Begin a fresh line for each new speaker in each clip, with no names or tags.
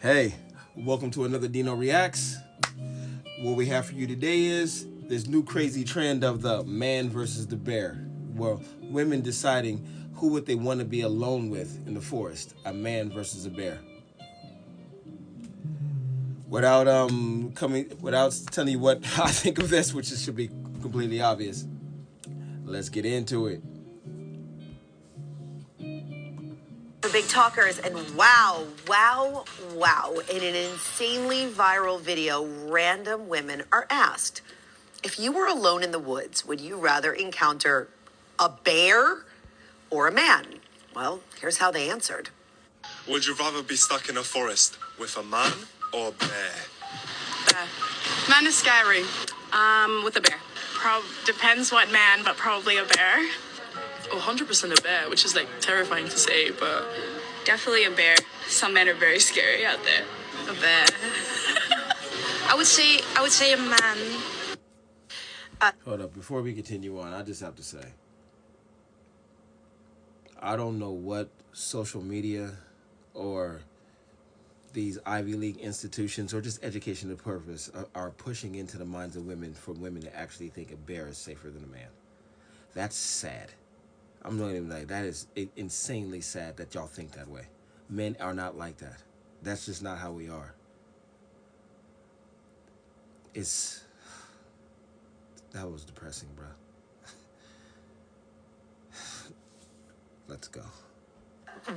Hey, welcome to another Dino Reacts. What we have for you today is this new crazy trend of the man versus the bear. Well, women deciding who would they want to be alone with in the forest, a man versus a bear. Without telling you what I think of this, which should be completely obvious. Let's get into it.
The big talkers, and wow. In an insanely viral video, random women are asked, if you were alone in the woods, would you rather encounter a bear or a man? Well, here's how they answered.
Would you rather be stuck in a forest with a man or a bear?
Man is scary. With a bear. Depends what man, but probably a bear. 100% a bear, which is like terrifying to say, but
definitely a bear. Some men are very scary out there.
a bear.
I would say a man.
Hold up, before we continue on, I just have to say, I don't know what social media or these Ivy League institutions or just educational purpose are pushing into the minds of women for women to actually think a bear is safer than a man. That's sad. I'm not even like, that is insanely sad that y'all think that way. Men are not like that. That's just not how we are. That was depressing, bro. Let's go.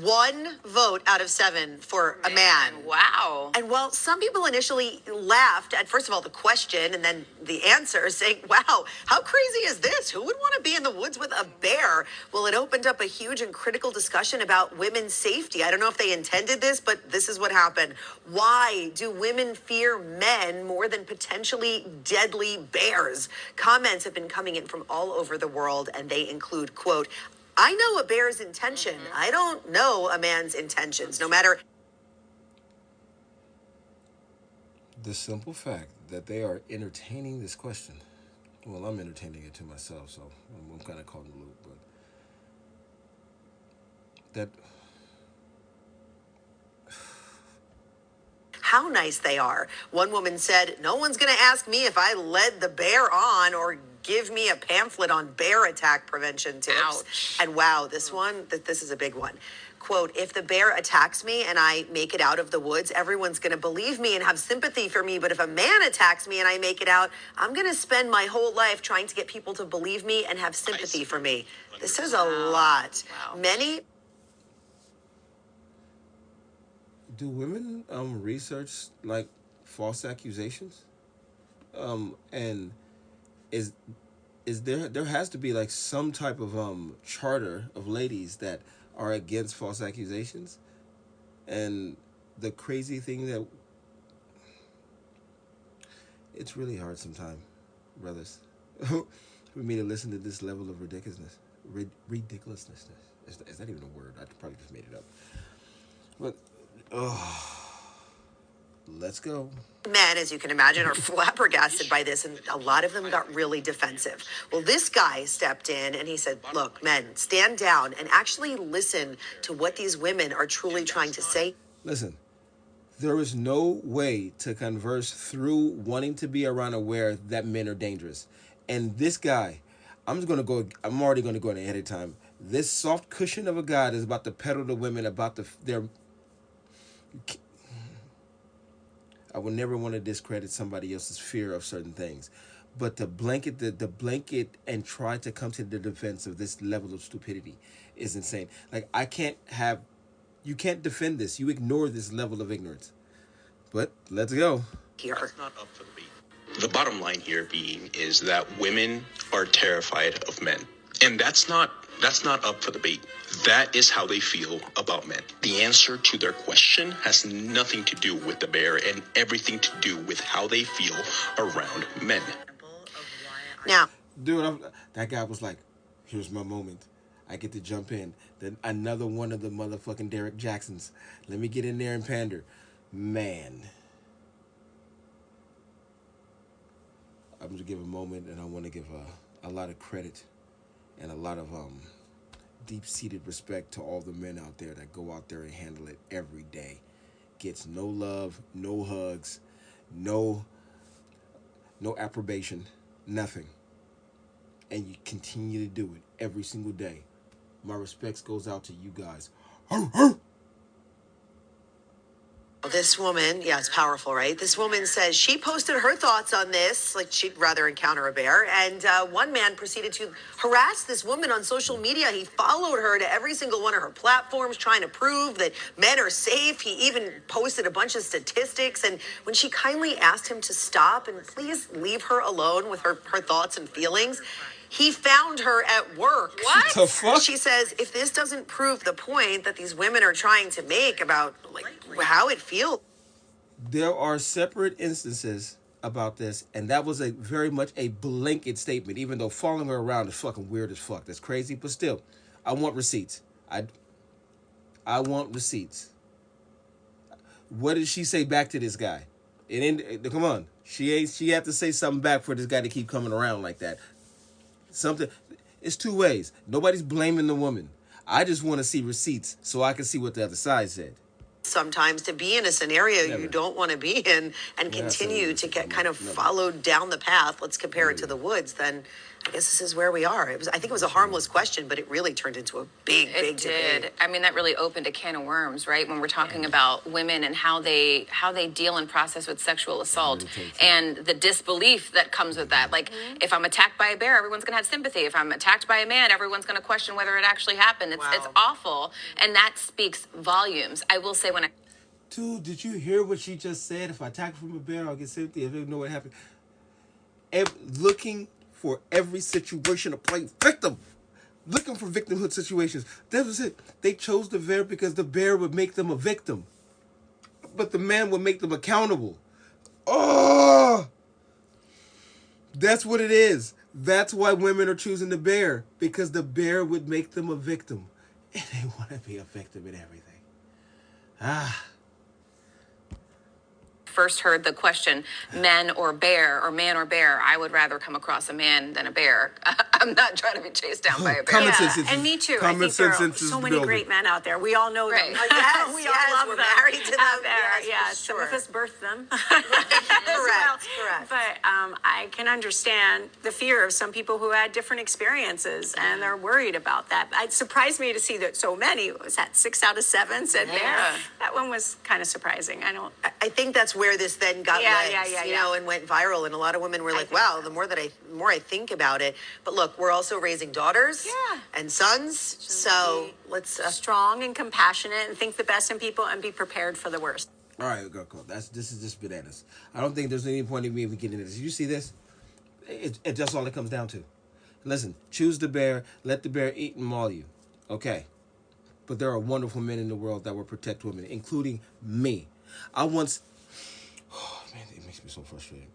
1 vote out of 7 for a man.
Wow.
And while some people initially laughed at, first of all, the question and then the answer, saying, wow, how crazy is this? Who would want to be in the woods with a bear? Well, it opened up a huge and critical discussion about women's safety. I don't know if they intended this, but this is what happened. Why do women fear men more than potentially deadly bears? Comments have been coming in from all over the world, and they include, quote, I know a bear's intention. I don't know a man's intentions, no matter.
The simple fact that they are entertaining this question. Well, I'm entertaining it to myself, so I'm kind of caught in the loop. But that.
How nice they are. One woman said, no one's going to ask me if I led the bear on or give me a pamphlet on bear attack prevention tips.
Ouch.
And wow, this is a big one. Quote, if the bear attacks me and I make it out of the woods, everyone's going to believe me and have sympathy for me. But if a man attacks me and I make it out, I'm going to spend my whole life trying to get people to believe me and have sympathy for me. This is a lot.
Wow.
Many.
Do women research like false accusations? And is there has to be like some type of charter of ladies that are against false accusations? And the crazy thing that it's really hard sometimes, brothers, for me to listen to this level of ridiculousness. Ridiculousness. Is that even a word? I probably just made it up. But let's go.
Men, as you can imagine, are flabbergasted by this, and a lot of them got really defensive. Well, this guy stepped in and he said, look, men, stand down and actually listen to what these women are truly trying to say.
Listen, there is no way to converse through wanting to be around aware that men are dangerous. And this guy, I'm already going to go ahead of time. This soft cushion of a guy is about to peddle to women about their... I would never want to discredit somebody else's fear of certain things, but to blanket the blanket and try to come to the defense of this level of stupidity is insane. Like, you can't defend this. You ignore this level of ignorance. But let's go.
Here.
That's not up for the beat. The bottom line here being is that women are terrified of men. And that's not up for debate. That is how they feel about men. The answer to their question has nothing to do with the bear and everything to do with how they feel around men.
Now,
Dude, that guy was like, here's my moment. I get to jump in. Then another one of the motherfucking Derek Jacksons. Let me get in there and pander. Man. I'm going to give a moment, and I want to give a lot of credit and a lot of deep-seated respect to all the men out there that go out there and handle it every day. gets no love, no hugs, no approbation, nothing. And you continue to do it every single day. My respects goes out to you guys.
This woman, yeah, it's powerful, right? This woman says she posted her thoughts on this, like she'd rather encounter a bear. And one man proceeded to harass this woman on social media. He followed her to every single one of her platforms, trying to prove that men are safe. He even posted a bunch of statistics. And when she kindly asked him to stop and please leave her alone with her thoughts and feelings, he found her at work.
What the fuck?
She says, if this doesn't prove the point that these women are trying to make about like how it feels.
There are separate instances about this, and that was a very much a blanket statement, even though following her around is fucking weird as fuck. That's crazy, but still, I want receipts. I want receipts. What did she say back to this guy? Come on. She had to say something back for this guy to keep coming around like that. Something. It's two ways. Nobody's blaming the woman. I just want to see receipts so I can see what the other side said.
Sometimes to be in a scenario you don't want to be in and continue to get kind of followed down the path. Let's compare it to the woods. Then I guess this is where we are. I think it was a harmless question, but it really turned into a big debate.
I mean, that really opened a can of worms, right? When we're talking about women and how they deal and process with sexual assault and the disbelief that comes with that. Like, if I'm attacked by a bear, everyone's going to have sympathy. If I'm attacked by a man, everyone's going to question whether it actually happened. It's awful, and that speaks volumes. I will say
Dude, did you hear what she just said? If I attack from a bear, I'll get sympathy. If they know what happened. Looking for every situation to play victim. Looking for victimhood situations. That was it. They chose the bear because the bear would make them a victim. But the man would make them accountable. Oh! That's what it is. That's why women are choosing the bear. Because the bear would make them a victim. And they want to be a victim in everything.
first heard the question, men or bear, or man or bear, I would rather come across a man than a bear. I'm not trying to be chased down by a bear.
And me too. I think there are so many great men out there. We all know them.
Yes,
we all love
we're
them.
married to them.
Some of us birthed them.
Correct.
But I can understand the fear of some people who had different experiences, and they're worried about that. It surprised me to see that so many, was that 6 out of 7 said bear? That one was kind of surprising.
I think that's where this then got legs, you know, and went viral. And a lot of women were like, wow, the more I think about it. But look, we're also raising daughters and sons. So let's
strong and compassionate and think the best in people and be prepared for the worst.
All right, cool. This is just bananas. I don't think there's any point in me even getting into this. You see this? It's just all it comes down to. Listen, choose the bear, let the bear eat and maul you. Okay. But there are wonderful men in the world that will protect women, including me. Oh man, it makes me so frustrated.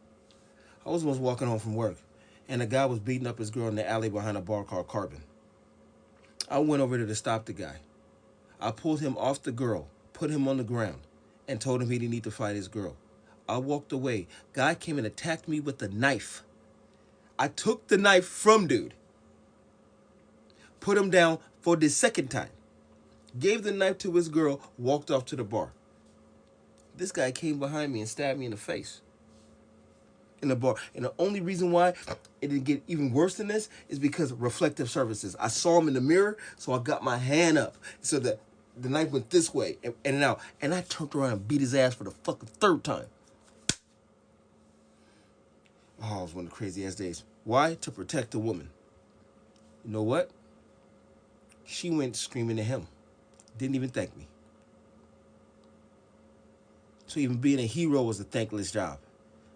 I was once walking home from work, and a guy was beating up his girl in the alley behind a bar called Carbon. I went over there to stop the guy. I pulled him off the girl, put him on the ground, and told him he didn't need to fight his girl. I walked away. Guy came and attacked me with a knife. I took the knife from dude, put him down for the second time, gave the knife to his girl, walked off to the bar. This guy came behind me and stabbed me in the face in the bar. And the only reason why it didn't get even worse than this is because of reflective surfaces. I saw him in the mirror, so I got my hand up so that the knife went this way and out. And I turned around and beat his ass for the fucking third time. Oh, it was one of the crazy-ass days. Why? To protect the woman. You know what? She went screaming at him. Didn't even thank me. So even being a hero was a thankless job.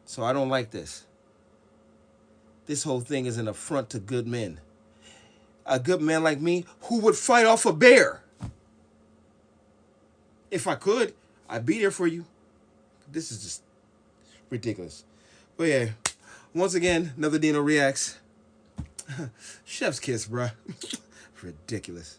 So I don't like this. This whole thing is an affront to good men. A good man like me who would fight off a bear. If I could, I'd be there for you. This is just ridiculous. But yeah, once again, another Dino Reacts. Chef's kiss, bruh. Ridiculous.